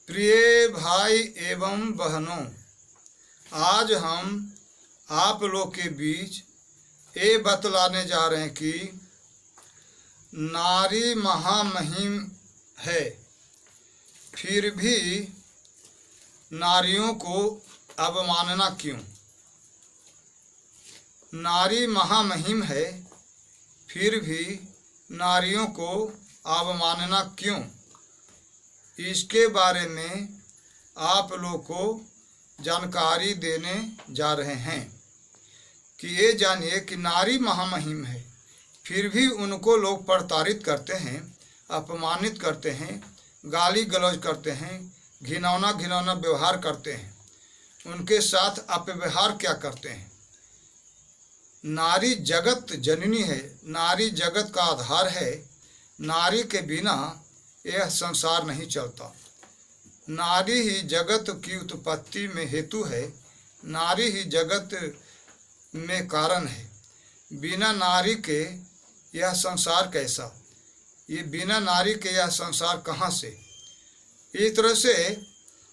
प्रिय भाई एवं बहनों, आज हम आप लोग के बीच ये बतलाने जा रहे हैं कि नारी महामहिम है, फिर भी नारियों को अवमानना क्यों। नारी महामहिम है, फिर भी नारियों को अवमानना क्यों, इसके बारे में आप लोग को जानकारी देने जा रहे हैं कि ये जानिए कि नारी महामहिम है, फिर भी उनको लोग प्रताड़ित करते हैं, अपमानित करते हैं, गाली गलौज करते हैं, घिनौना व्यवहार करते हैं। उनके साथ अपव्यवहार क्या करते हैं। नारी जगत जननी है, नारी जगत का आधार है। नारी के बिना यह संसार नहीं चलता। नारी ही जगत की उत्पत्ति में हेतु है, नारी ही जगत में कारण है। बिना नारी के यह संसार कैसा, ये बिना नारी के यह संसार कहाँ से। इस तरह से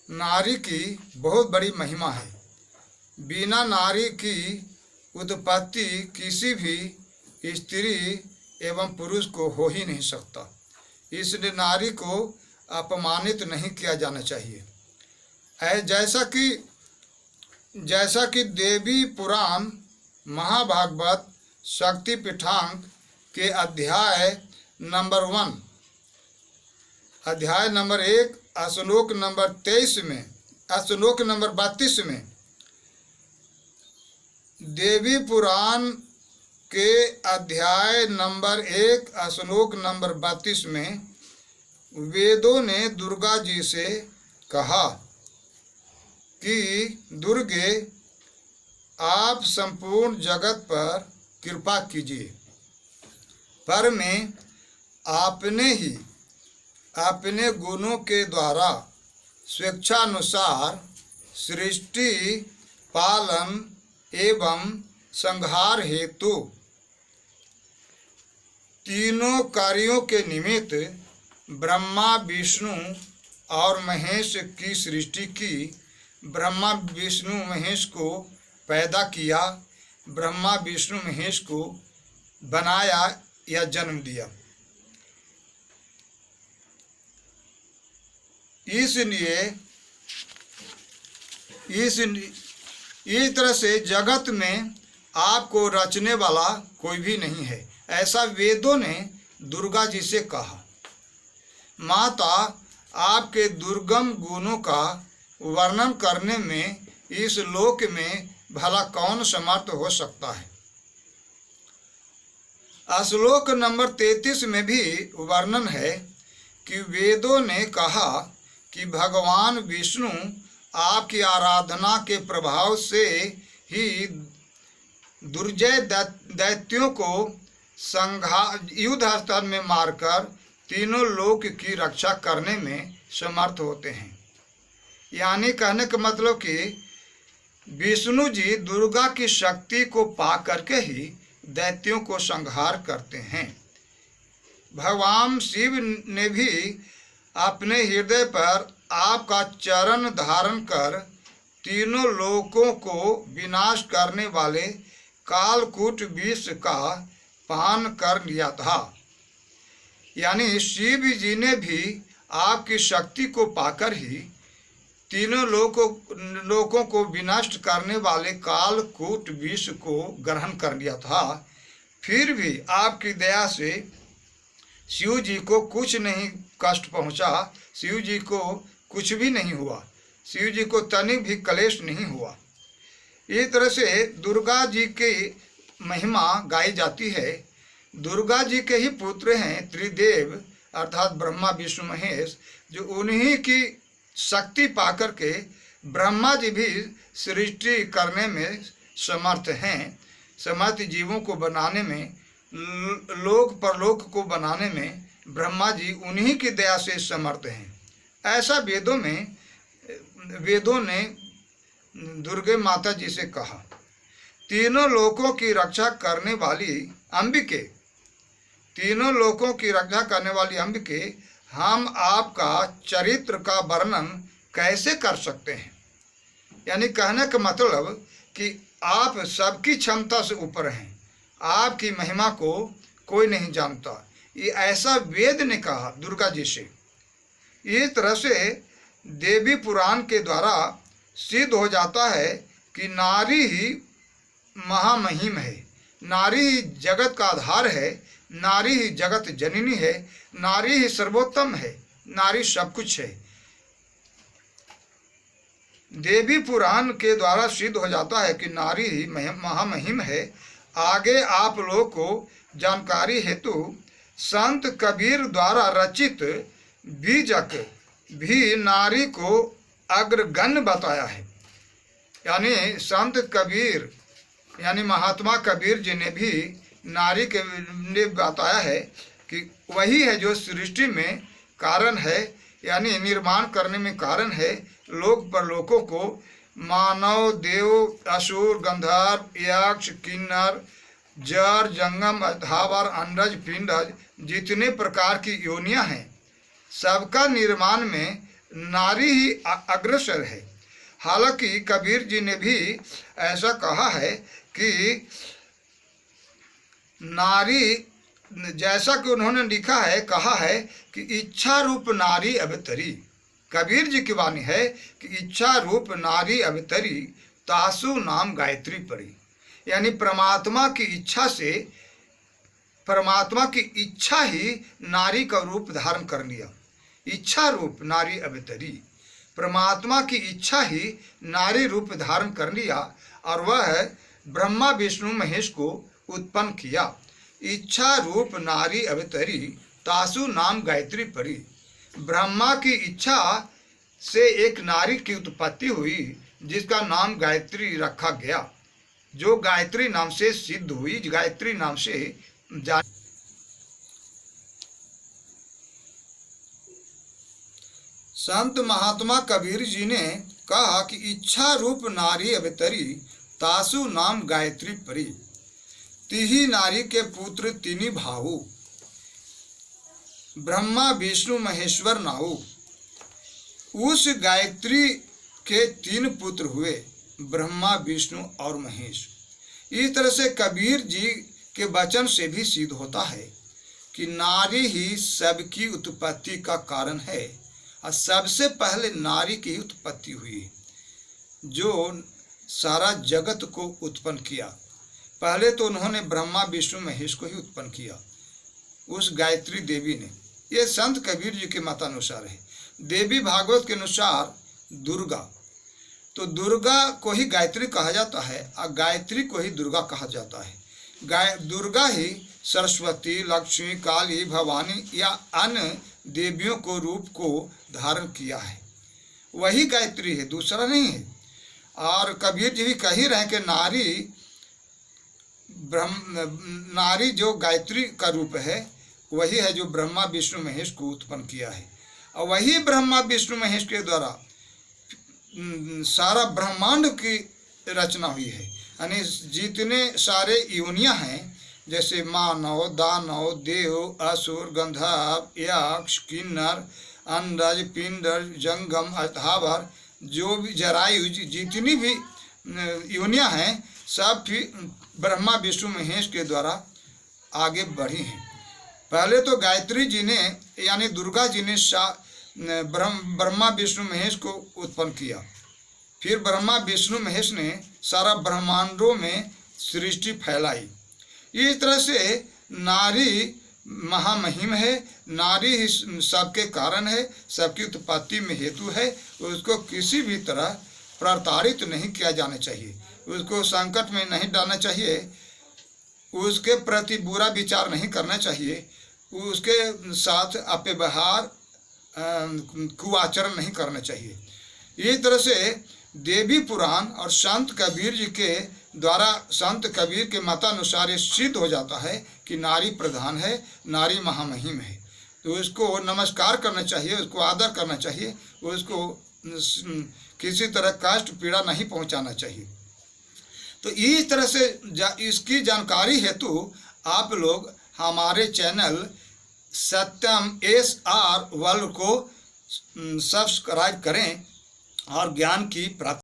नारी की बहुत बड़ी महिमा है। बिना नारी की उत्पत्ति किसी भी स्त्री एवं पुरुष को हो ही नहीं सकता। इसलिए नारी को अपमानित नहीं किया जाना चाहिए। जैसा कि देवी पुराण महाभागवत शक्ति पीठांक के अध्याय नंबर 1 श्लोक नंबर 32 में देवी पुराण के अध्याय नंबर 1 श्लोक नंबर 32 में वेदों ने दुर्गा जी से कहा कि दुर्गे, आप संपूर्ण जगत पर कृपा कीजिए, पर मैं आपने ही अपने गुणों के द्वारा स्वेच्छानुसार सृष्टि, पालन एवं संहार हेतु तीनों कार्यों के निमित्त ब्रह्मा, विष्णु और महेश की सृष्टि की। ब्रह्मा विष्णु महेश को पैदा किया, ब्रह्मा विष्णु महेश को बनाया या जन्म दिया। इसलिए इस तरह से जगत में आपको रचने वाला कोई भी नहीं है, ऐसा वेदों ने दुर्गा जी से कहा। माता, आपके दुर्गम गुणों का वर्णन करने में इस लोक में भला कौन समर्थ हो सकता है। श्लोक नंबर 33 में भी वर्णन है कि वेदों ने कहा कि भगवान विष्णु आपकी आराधना के प्रभाव से ही दुर्जय दैत्यों को युद्ध स्थल में मारकर तीनों लोक की रक्षा करने में समर्थ होते हैं। यानी कहने का मतलब कि विष्णु जी दुर्गा की शक्ति को पा करके ही दैत्यों को संहार करते हैं। भगवान शिव ने भी अपने हृदय पर आपका चरण धारण कर तीनों लोकों को विनाश करने वाले कालकूट विष का पान कर लिया था। यानी शिव जी ने भी आपकी शक्ति को पाकर ही तीनों लोकों को विनष्ट करने वाले कालकूट विष को ग्रहण कर लिया था। फिर भी आपकी दया से शिव जी को कुछ नहीं कष्ट पहुंचा, शिव जी को कुछ भी नहीं हुआ, शिव जी को तनिक भी क्लेश नहीं हुआ। इस तरह से दुर्गा जी की महिमा गाई जाती है। दुर्गा जी के ही पुत्र हैं त्रिदेव अर्थात ब्रह्मा विष्णु महेश, जो उन्हीं की शक्ति पाकर के ब्रह्मा जी भी सृष्टि करने में समर्थ हैं। समर्थ जीवों को बनाने में, लोक परलोक को बनाने में ब्रह्मा जी उन्हीं की दया से समर्थ हैं। ऐसा वेदों ने दुर्गे माता जी से कहा। तीनों लोकों की रक्षा करने वाली अंबिके, तीनों लोकों की रक्षा करने वाली अंबिके हम आपका चरित्र का वर्णन कैसे कर सकते हैं। यानी कहने का मतलब कि आप सबकी क्षमता से ऊपर हैं, आपकी महिमा को कोई नहीं जानता। ये ऐसा वेद ने कहा दुर्गा जी से। इस तरह से देवी पुराण के द्वारा सिद्ध हो जाता है कि नारी ही महामहिम है, नारी ही जगत का आधार है, नारी ही जगत जननी है, नारी ही सर्वोत्तम है, नारी सब कुछ है। देवी पुराण के द्वारा सिद्ध हो जाता है कि नारी ही महामहिम है। आगे आप लोग को जानकारी हेतु संत कबीर द्वारा रचित बीजक भी नारी को अग्रगण्य बताया है। यानी संत कबीर यानी महात्मा कबीर जी ने भी नारी के लिए बताया है कि वही है जो सृष्टि में कारण है, यानी निर्माण करने में कारण है। लोक परलोकों को मानव, देव, असुर, गंधर्व, यक्ष, किन्नर, जर, जंगम, स्थावर, अंडज, पिंडज जितने प्रकार की योनियां हैं, सबका निर्माण में नारी ही अग्रसर है। हालांकि कबीर जी ने भी ऐसा कहा है कि नारी, जैसा कि उन्होंने लिखा है, कहा है कि इच्छा रूप नारी अवतरी। कबीर जी की वाणी है कि इच्छा रूप नारी अवतरी, तासु नाम गायत्री पड़ी। यानी परमात्मा की इच्छा से, परमात्मा की इच्छा ही नारी का रूप धारण कर लिया। इच्छा रूप नारी अवतरी, परमात्मा की इच्छा ही नारी रूप धारण कर लिया और वह ब्रह्मा विष्णु महेश को उत्पन्न किया। इच्छा रूप नारी अवतरी, तासु नाम गायत्री पड़ी। ब्रह्मा की इच्छा से एक नारी की उत्पत्ति हुई जिसका नाम गायत्री रखा गया, जो गायत्री नाम से सिद्ध हुई, गायत्री नाम से संत महात्मा कबीर जी ने कहा कि इच्छा रूप नारी अवतरी, तासु नाम गायत्री परी। तिही नारी के पुत्र तिनी भाऊ, ब्रह्मा विष्णु महेश्वर नाऊ। उस गायत्री के 3 पुत्र हुए, ब्रह्मा विष्णु और महेश। इस तरह से कबीर जी के वचन से भी सिद्ध होता है कि नारी ही सबकी उत्पत्ति का कारण है और सबसे पहले नारी की उत्पत्ति हुई जो सारा जगत को उत्पन्न किया। पहले तो उन्होंने ब्रह्मा विष्णु महेश को ही उत्पन्न किया, उस गायत्री देवी ने। ये संत कबीर जी के मतानुसार है। देवी भागवत के अनुसार दुर्गा, तो दुर्गा को ही गायत्री कहा जाता है और गायत्री को ही दुर्गा कहा जाता है। दुर्गा ही सरस्वती, लक्ष्मी, काली, भवानी या अन्य देवियों को रूप को धारण किया है, वही गायत्री है, दूसरा नहीं है। और कबीर जी भी कह ही रहे कि नारी जो गायत्री का रूप है वही है जो ब्रह्मा विष्णु महेश को उत्पन्न किया है। और वही ब्रह्मा विष्णु महेश के द्वारा सारा ब्रह्मांड की रचना हुई है। यानी जितने सारे योनियां हैं, जैसे मानव, दानव, देव, असुर, गंधर्व, यक्ष, किन्नर, अंडज, पिंडज, जंगम, स्थावर, जो भी जरायु, जितनी भी योनियां हैं, सब ब्रह्मा विष्णु महेश के द्वारा आगे बढ़ी हैं। पहले तो गायत्री जी ने यानी दुर्गा जी ने ब्रह्मा विष्णु महेश को उत्पन्न किया। फिर ब्रह्मा विष्णु महेश ने सारा ब्रह्मांडों में सृष्टि फैलाई। इस तरह से नारी महामहिम है, नारी ही सबके कारण है, सबकी उत्पत्ति में हेतु है। उसको किसी भी तरह प्रताड़ित नहीं किया जाना चाहिए, उसको संकट में नहीं डालना चाहिए, उसके प्रति बुरा विचार नहीं करना चाहिए, उसके साथ अपव्यवहार कुआचरण नहीं करना चाहिए। इस तरह से देवी पुराण और संत कबीर जी के द्वारा, संत कबीर के मतानुसार ये सिद्ध हो जाता है कि नारी प्रधान है, नारी महामहिम है। तो उसको नमस्कार करना चाहिए, उसको आदर करना चाहिए, उसको किसी तरह कष्ट पीड़ा नहीं पहुंचाना चाहिए। तो इस तरह से इसकी जानकारी हेतु आप लोग हमारे चैनल सत्यम SR वर्ल्ड को सब्सक्राइब करें और ज्ञान की प्राप्ति